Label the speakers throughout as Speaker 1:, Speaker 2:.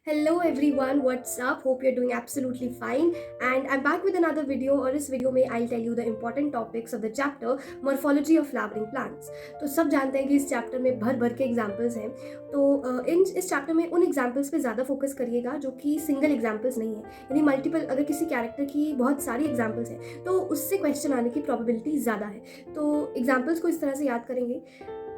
Speaker 1: Hello everyone, what's up? Hope you're doing absolutely fine. And I'm back with another video और इस video में I'll tell you the important topics of the chapter Morphology of Flowering Plants. तो सब जानते हैं कि इस chapter में भर भर के एग्जाम्पल्स हैं। तो इस चैप्टर में उन एग्जाम्पल्स पे ज़्यादा फोकस करिएगा जो कि सिंगल एग्जाम्पल्स नहीं है, यानी मल्टीपल। अगर किसी कैरेक्टर की बहुत सारी एग्जाम्पल्स हैं तो उससे क्वेश्चन आने की प्रोबेबिलिटी ज़्यादा है। तो एग्जाम्पल्स को इस तरह से याद करेंगे।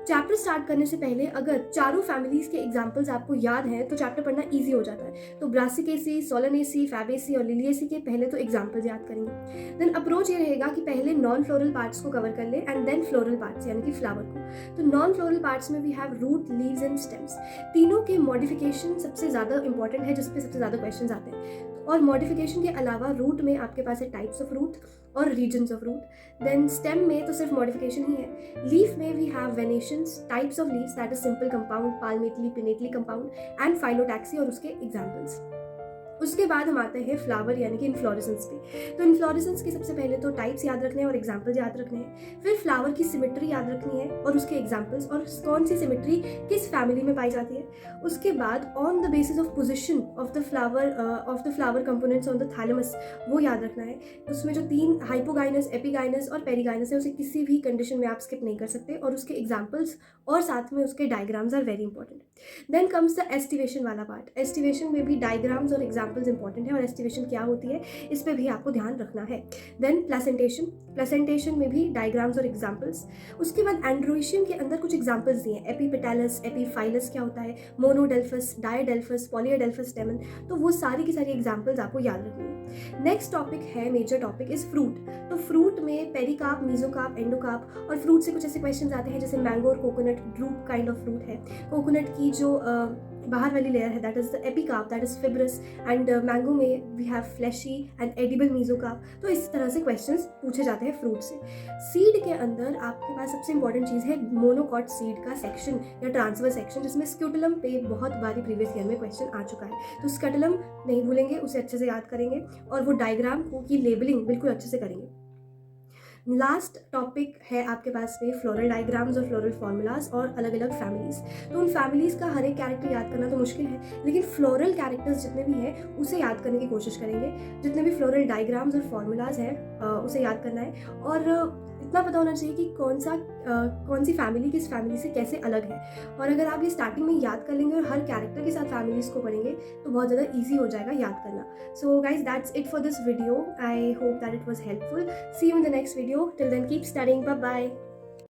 Speaker 1: चैप्टर स्टार्ट करने से पहले अगर चारों फैमिलीज के एग्जाम्पल्स आपको याद हैं तो चैप्टर पढ़ना इजी हो जाता है। तो ब्रासिकेसी, सोलनेसी, फैबेसी और लिलिएसी के पहले तो एग्जाम्पल्स याद करेंगे। देन अप्रोच ये रहेगा कि पहले नॉन फ्लोरल पार्ट्स को कवर कर ले एंड देन फ्लोरल पार्ट्स यानी कि फ्लावर को। तो नॉन फ्लोरल पार्ट्स में we have root, leaves and stems. तीनों के मॉडिफिकेशन सबसे ज़्यादा इंपॉर्टेंट है, जिसपे सबसे ज़्यादा क्वेश्चन आते हैं। और मॉडिफिकेशन के अलावा रूट में आपके पास है टाइप्स ऑफ रूट और regions of root. Then stem में तो सिर्फ मॉडिफिकेशन ही है। लीफ में we have venations, types of leaves that is simple compound, palmately, pinnately compound and phyllotaxy और उसके एग्जाम्पल्स। उसके बाद हम आते हैं फ्लावर यानी कि इन्फ्लोरेसेंस पे। तो इन्फ्लोरेसेंस के सबसे पहले तो टाइप्स याद रखने हैं और एग्जाम्पल्स याद रखने हैं। फिर फ्लावर की सिमेट्री याद रखनी है और उसके एग्जाम्पल्स और कौन सी सिमेट्री किस फैमिली में पाई जाती है। उसके बाद on the basis of position of the flower components on the thalamus वो याद रखना है। उसमें जो तीन हाइपोगाइनस, एपिगाइनस और पेरिगाइनस है उसे किसी भी कंडीशन में आप स्किप नहीं कर सकते, और उसके एग्जाम्पल्स और साथ में उसके diagrams are very important. Then comes the aestivation वाला पार्ट। एस्टिवेशन में भी डायग्राम्स और एग्जाम्पल्स इंपॉर्टेंट है, और एस्टिवेशन क्या होती है इस पे भी आपको ध्यान रखना है। देन प्लेसेंटेशन, प्लेसेंटेशन में भी डायग्राम्स और एग्जाम्पल्स। उसके बाद एंड्रोइशियम के अंदर कुछ एग्जाम्पल्स दिए हैं। एपीपेटालस, एपीफाइलस क्या होता है, मोनोडेल्फस, डायडेल्फस, पॉलीडेल्फस स्टेमन। तो वो सारी की सारी एग्जाम्पल्स आपको याद रखनी है। नेक्स्ट टॉपिक है, मेजर टॉपिक इज फ्रूट। तो फ्रूट में पेरिकार्प, मीजोकार्प, एंडोकार्प, और फ्रूट से कुछ ऐसे क्वेश्चन आते हैं जैसे मैंगो और coconut drupe kind of fruit है। कोकोनट की जो बाहर वाली लेयर है that is the epicarp, that is fibrous, and mango में we have fleshy and edible mesocarp. तो इस तरह से क्वेश्चंस पूछे जाते हैं फ्रूट से। सीड के अंदर आपके पास सबसे इंपॉर्टेंट चीज़ है मोनोकॉट सीड का सेक्शन या ट्रांसफर सेक्शन, जिसमें स्क्यूटलम पे बहुत बारी प्रीवियस ईयर में क्वेश्चन आ चुका है। तो स्क्यूटलम नहीं भूलेंगे, उसे अच्छे से याद करेंगे और वो डायग्राम को की लेबलिंग बिल्कुल अच्छे से करेंगे। लास्ट टॉपिक है आपके पास में फ्लोरल डायग्राम्स और फ्लोरल फार्मूलाज और अलग अलग फैमिलीज। तो उन फैमिलीज का हर एक कैरेक्टर याद करना तो मुश्किल है, लेकिन फ्लोरल कैरेक्टर्स जितने भी हैं उसे याद करने की कोशिश करेंगे। जितने भी फ्लोरल डायग्राम्स और फार्मूलाज हैं उसे याद करना है, और इतना पता होना चाहिए कि कौन सी फैमिली किस फैमिली से कैसे अलग है। और अगर आप ये स्टार्टिंग में याद कर लेंगे और हर कैरेक्टर के साथ फैमिलीज को पढ़ेंगे तो बहुत ज़्यादा ईजी हो जाएगा याद करना। So guys, that's it for this video. I hope that it was helpful. See you in the next video. Till then, keep studying. Bye bye.